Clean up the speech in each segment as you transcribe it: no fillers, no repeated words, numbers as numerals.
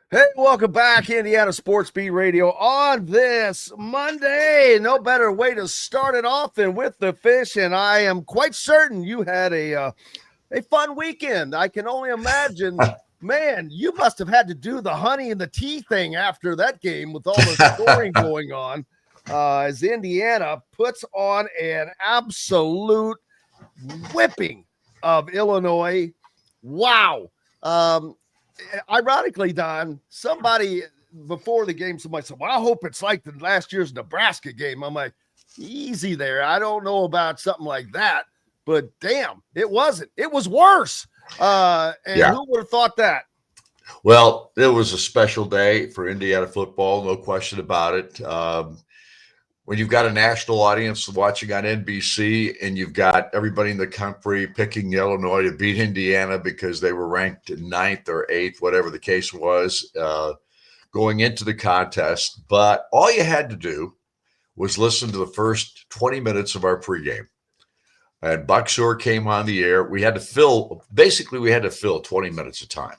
Hey, welcome back, Indiana Sports Beat Radio on this Monday. No better way to start it off than with the fish, and I am quite certain you had a fun weekend. I can only imagine, man, you must have had to do the honey and the tea thing after that game with all the scoring going on as Indiana puts on an absolute whipping of Illinois. Wow. Ironically, Don, somebody before the game, somebody said, well, I hope it's like the last year's Nebraska game. I'm like, easy there. I don't know about something like that, but damn, it wasn't. It was worse. Who would have thought that? Well, it was a special day for Indiana football, no question about it. When you've got a national audience watching on NBC and you've got everybody in the country picking Illinois to beat Indiana because they were ranked ninth or eighth, whatever the case was, going into the contest. But all you had to do was listen to the first 20 minutes of our pregame. And Buck Sewer came on the air. We had to fill 20 minutes of time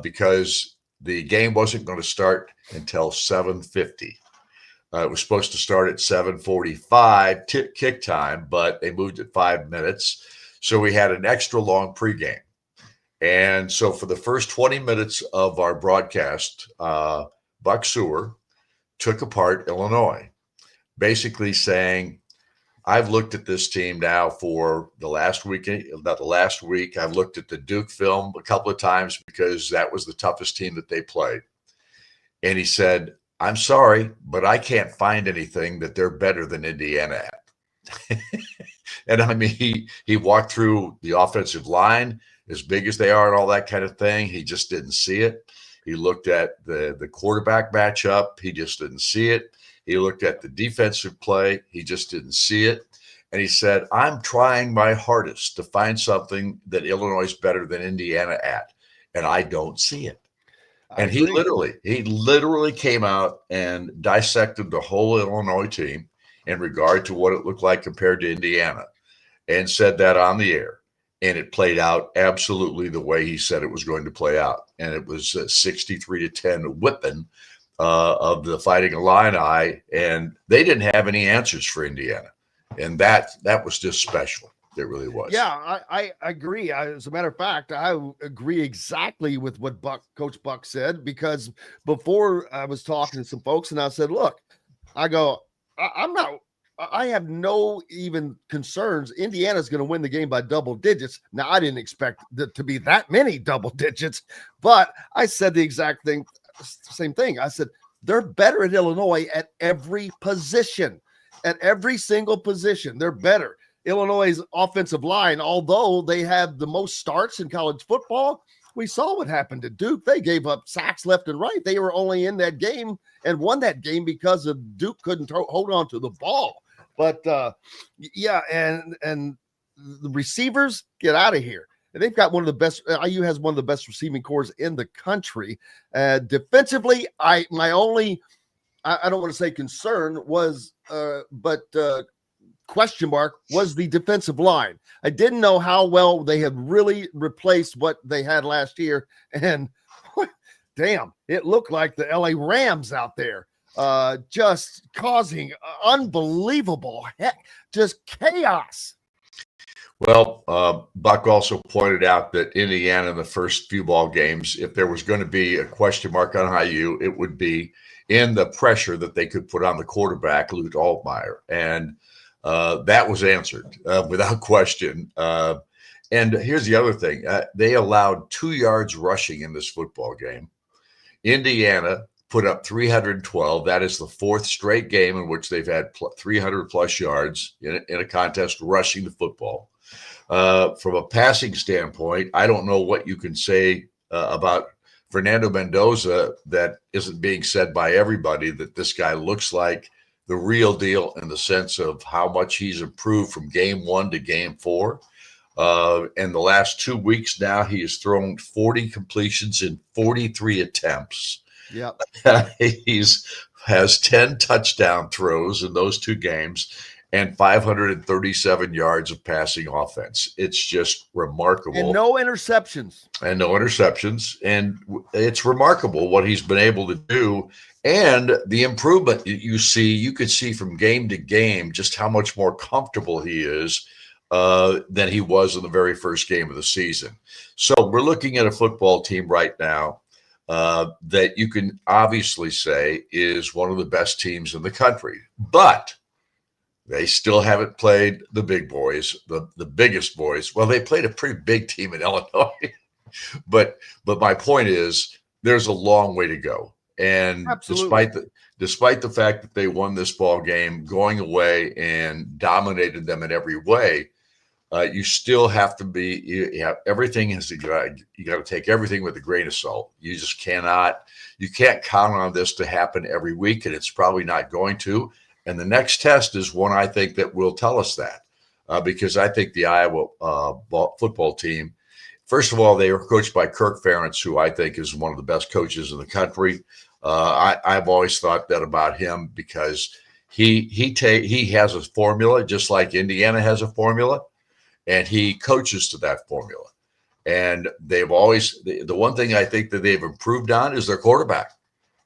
because the game wasn't going to start until 7:50. It was supposed to start at 7:45 kick time, but they moved it 5 minutes. So we had an extra long pregame. And so for the first 20 minutes of our broadcast, Buck Sewer took apart Illinois, basically saying, I've looked at this team now for the last week. I've looked at the Duke film a couple of times because that was the toughest team that they played. And he said, I'm sorry, but I can't find anything that they're better than Indiana at. And I mean, he walked through the offensive line, as big as they are and all that kind of thing. He just didn't see it. He looked at the quarterback matchup. He just didn't see it. He looked at the defensive play. He just didn't see it. And he said, I'm trying my hardest to find something that Illinois is better than Indiana at, and I don't see it. And he literally came out and dissected the whole Illinois team in regard to what it looked like compared to Indiana and said that on the air. And it played out absolutely the way he said it was going to play out. And it was 63-10 whipping of the Fighting Illini. And they didn't have any answers for Indiana. And that was just special. It really was. Yeah, I agree. As a matter of fact, I agree exactly with what Coach Buck said, because before I was talking to some folks and I said, look, I have no even concerns. Indiana's going to win the game by double digits. Now, I didn't expect to be that many double digits, but I said the exact same thing. I said, they're better at Illinois at every position, at every single position. They're better. Illinois' offensive line, although they have the most starts in college football, we saw what happened to Duke. They gave up sacks left and right. They were only in that game and won that game because of Duke couldn't hold on to the ball. But and the receivers, get out of here. And they've got one of the best. IU has one of the best receiving corps in the country. Defensively, I don't want to say concern was, but question mark was the defensive line. I didn't know how well they had really replaced what they had last year. And damn, it looked like the LA Rams out there, just causing unbelievable just chaos. Well, Buck also pointed out that Indiana in the first few ball games, if there was going to be a question mark on IU, it would be in the pressure that they could put on the quarterback, Luke Altmaier. And that was answered without question. And here's the other thing. They allowed 2 yards rushing in this football game. Indiana put up 312. That is the fourth straight game in which they've had 300-plus yards in a contest rushing the football. From a passing standpoint, I don't know what you can say about Fernando Mendoza that isn't being said by everybody, that this guy looks like the real deal in the sense of how much he's improved from game 1 to game 4. In the last 2 weeks now, he has thrown 40 completions in 43 attempts. Yep. He's has 10 touchdown throws in those 2 games. and 537 yards of passing offense. It's just remarkable. And no interceptions. And it's remarkable what he's been able to do and the improvement you could see from game to game, just how much more comfortable he is than he was in the very first game of the season. So we're looking at a football team right now that you can obviously say is one of the best teams in the country, but they still haven't played the big boys, the biggest boys. Well, they played a pretty big team in Illinois, but my point is there's a long way to go. And despite the fact that they won this ball game, going away and dominated them in every way, you still have to everything is you got to take everything with a grain of salt. You just can't count on this to happen every week, and it's probably not going to. And the next test is one I think that will tell us that, because I think the Iowa football team, first of all, they were coached by Kirk Ferentz, who I think is one of the best coaches in the country. I've always thought that about him because he has a formula, just like Indiana has a formula, and he coaches to that formula. And they've always the one thing I think that they've improved on is their quarterback.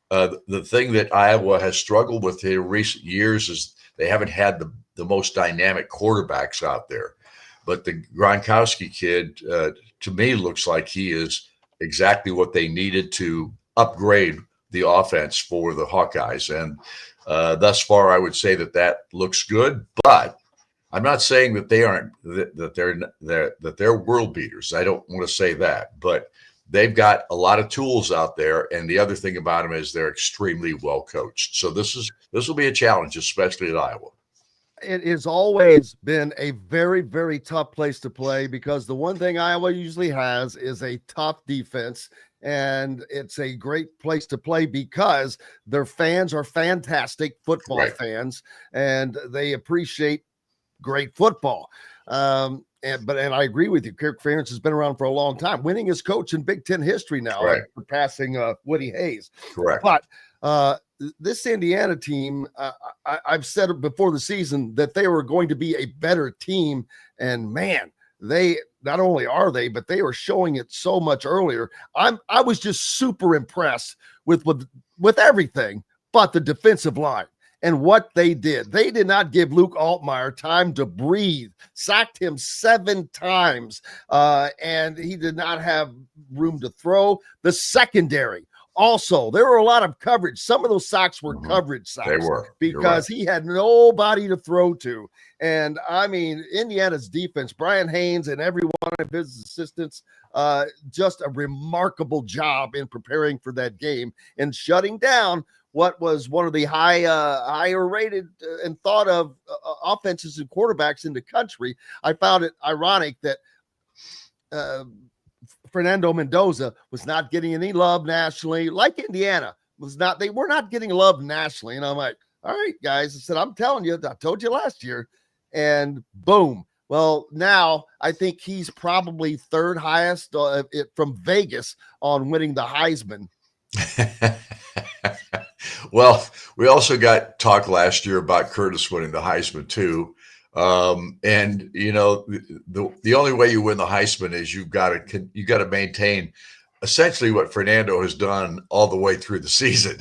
The thing that Iowa has struggled with in recent years is they haven't had the most dynamic quarterbacks out there. But the Gronkowski kid, to me, looks like he is exactly what they needed to upgrade the offense for the Hawkeyes. And thus far, I would say that looks good. But I'm not saying that they aren't that they're world beaters. I don't want to say that, but they've got a lot of tools out there, and the other thing about them is they're extremely well coached. So this will be a challenge, especially at Iowa. It has always been a very, very tough place to play because the one thing Iowa usually has is a tough defense, and it's a great place to play because their fans are fantastic football fans, and they appreciate great football. And I agree with you. Kirk Ferentz has been around for a long time, winning as coach in Big Ten history now, passing Woody Hayes. Correct. But this Indiana team, I've said it before the season that they were going to be a better team. And man, they not only are they, but they are showing it so much earlier. I was just super impressed with everything but the defensive line. And what they did. They did not give Luke Altmaier time to breathe, sacked him 7 times, and he did not have room to throw. The secondary, also, there were a lot of coverage. Some of those sacks were coverage sacks. They were. Because he had nobody to throw to. And, I mean, Indiana's defense, Brian Haynes and every one of his assistants, just a remarkable job in preparing for that game and shutting down what was one of the higher rated and thought of offenses and quarterbacks in the country. I found it ironic that Fernando Mendoza was not getting any love nationally, like Indiana was not. They were not getting love nationally. And I'm like, all right, guys. I said, I'm telling you, I told you last year. And boom. Well, now I think he's probably third highest from Vegas on winning the Heisman. Well, we also got talk last year about Curtis winning the Heisman too. And you know, the only way you win the Heisman is you got to maintain essentially what Fernando has done all the way through the season.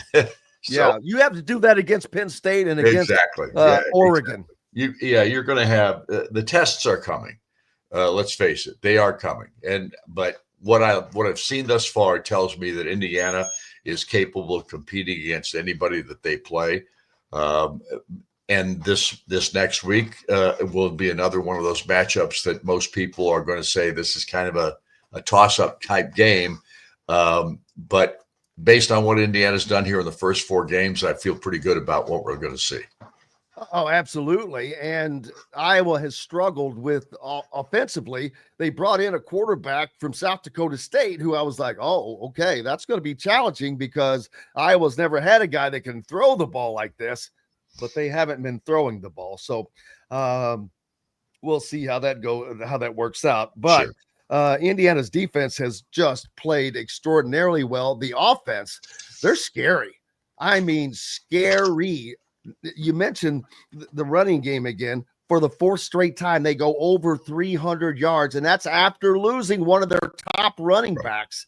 So, you have to do that against Penn State and against Oregon. Exactly. You're going to have the tests are coming. Let's face it, they are coming. But what I've seen thus far tells me that Indiana is capable of competing against anybody that they play. And this next week will be another one of those matchups that most people are going to say this is kind of a toss-up type game. But based on what Indiana's done here in the first 4 games, I feel pretty good about what we're going to see. Oh, absolutely. And Iowa has struggled with offensively. They brought in a quarterback from South Dakota State who I was like, oh, okay, that's going to be challenging because Iowa's never had a guy that can throw the ball like this, but they haven't been throwing the ball. So we'll see how that works out. But Indiana's defense has just played extraordinarily well. The offense, they're scary. I mean, scary. you mentioned the running game again. For the fourth straight time, they go over 300 yards, and that's after losing one of their top running backs.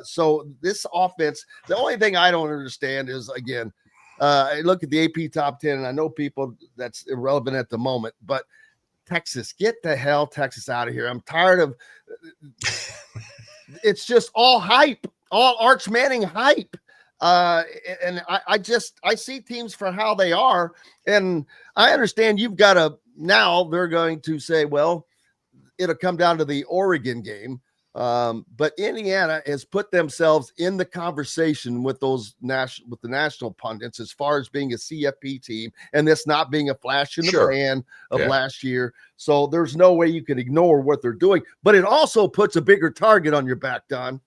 So this offense, the only thing I don't understand is, again, I look at the AP top 10, and I know people that's irrelevant at the moment, but Texas, get the hell Texas out of here. I'm tired of it's just all hype, all Arch Manning hype. And I see teams for how they are, and I understand you've got to, now they're going to say, well, it'll come down to the Oregon game. But Indiana has put themselves in the conversation with the national pundits as far as being a CFP team, and this not being a flash in the pan of last year. So there's no way you can ignore what they're doing, but it also puts a bigger target on your back, Don.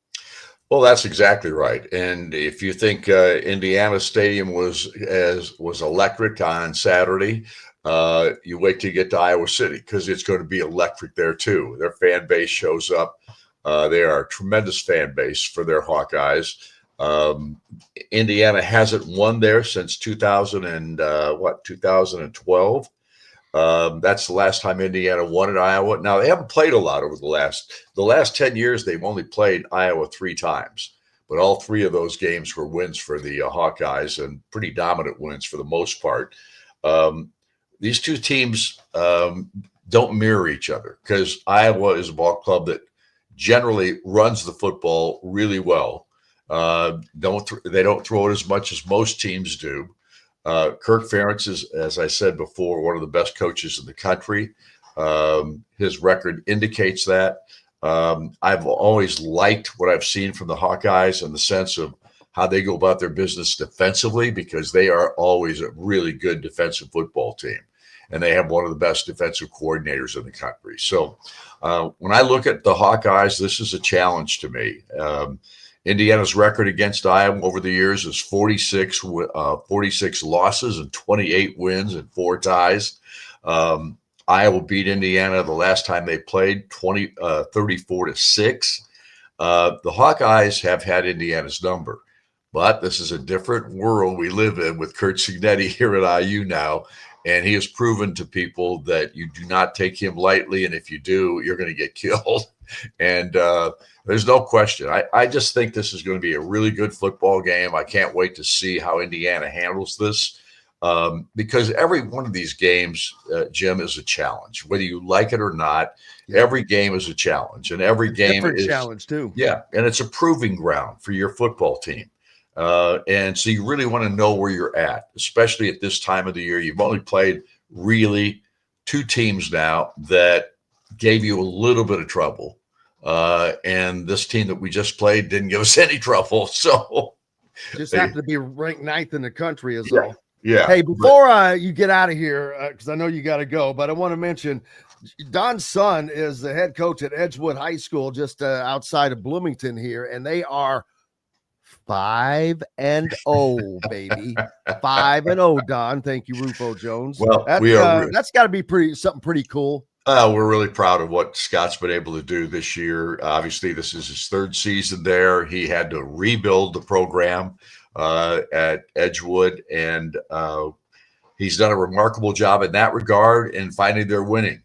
Well, that's exactly right. And if you think Indiana Stadium was electric on Saturday, you wait till you get to Iowa City, because it's going to be electric there too. Their fan base shows up. They are a tremendous fan base for their Hawkeyes. Indiana hasn't won there since 2012. That's the last time Indiana won at Iowa. Now, they haven't played a lot over the last 10 years. They've only played Iowa 3 times, but all 3 of those games were wins for the Hawkeyes, and pretty dominant wins for the most part. These two teams don't mirror each other, because Iowa is a ball club that generally runs the football really well. They don't throw it as much as most teams do. Kirk Ferentz is, as I said before, one of the best coaches in the country. His record indicates that. I've always liked what I've seen from the Hawkeyes in the sense of how they go about their business defensively, because they are always a really good defensive football team, and they have one of the best defensive coordinators in the country. So when I look at the Hawkeyes, this is a challenge to me. Indiana's record against Iowa over the years is 46 losses and 28 wins and 4 ties. Iowa beat Indiana the last time they played 34-6. The Hawkeyes have had Indiana's number, but this is a different world we live in with Curt Cignetti here at IU now. And he has proven to people that you do not take him lightly. And if you do, you're going to get killed. And there's no question. I just think this is going to be a really good football game. I can't wait to see how Indiana handles this, because every one of these games, Jim, is a challenge. Whether you like it or not, every game is a challenge. And every game is a challenge too. Yeah, and it's a proving ground for your football team. And so you really want to know where you're at, especially at this time of the year. You've only played really 2 teams now that gave you a little bit of trouble. And this team that we just played didn't give us any trouble. So just happened to be ranked 9th in the country as well. Yeah. Hey, before you get out of here, because I know you got to go, but I want to mention Don's son is the head coach at Edgewood High School, just outside of Bloomington here, and they are 5-0, baby. 5-0, Don. Thank you, Rufo Jones. Well, that's got to be something pretty cool. We're really proud of what Scott's been able to do this year. Obviously, this is his 3rd season there. He had to rebuild the program at Edgewood, and he's done a remarkable job in that regard. And finally, they're winning,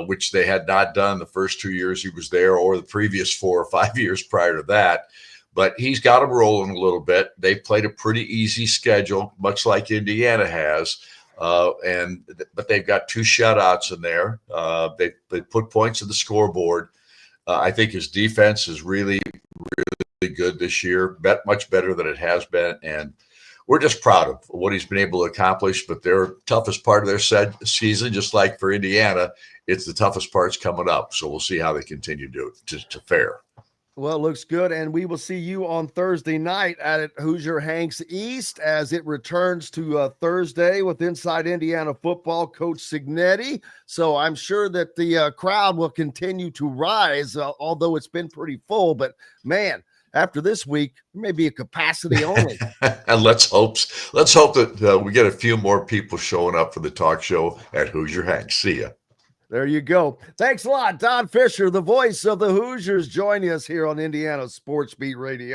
which they had not done the first 2 years he was there, or the previous 4 or 5 years prior to that. But he's got them rolling a little bit. They played a pretty easy schedule, much like Indiana has. But they've got 2 shutouts in there. They put points in the scoreboard. I think his defense is really, really good this year, much better than it has been. And we're just proud of what he's been able to accomplish. But their toughest part of their season, just like for Indiana, it's the toughest parts coming up. So we'll see how they continue to fare. Well, it looks good, and we will see you on Thursday night at Hoosier Hanks East as it returns to Thursday with Inside Indiana Football, Coach Cignetti. So I'm sure that the crowd will continue to rise, although it's been pretty full. But, man, after this week, there may be a capacity only. And let's hope that we get a few more people showing up for the talk show at Hoosier Hanks. See ya. There you go. Thanks a lot, Don Fischer, the voice of the Hoosiers, joining us here on Indiana Sports Beat Radio.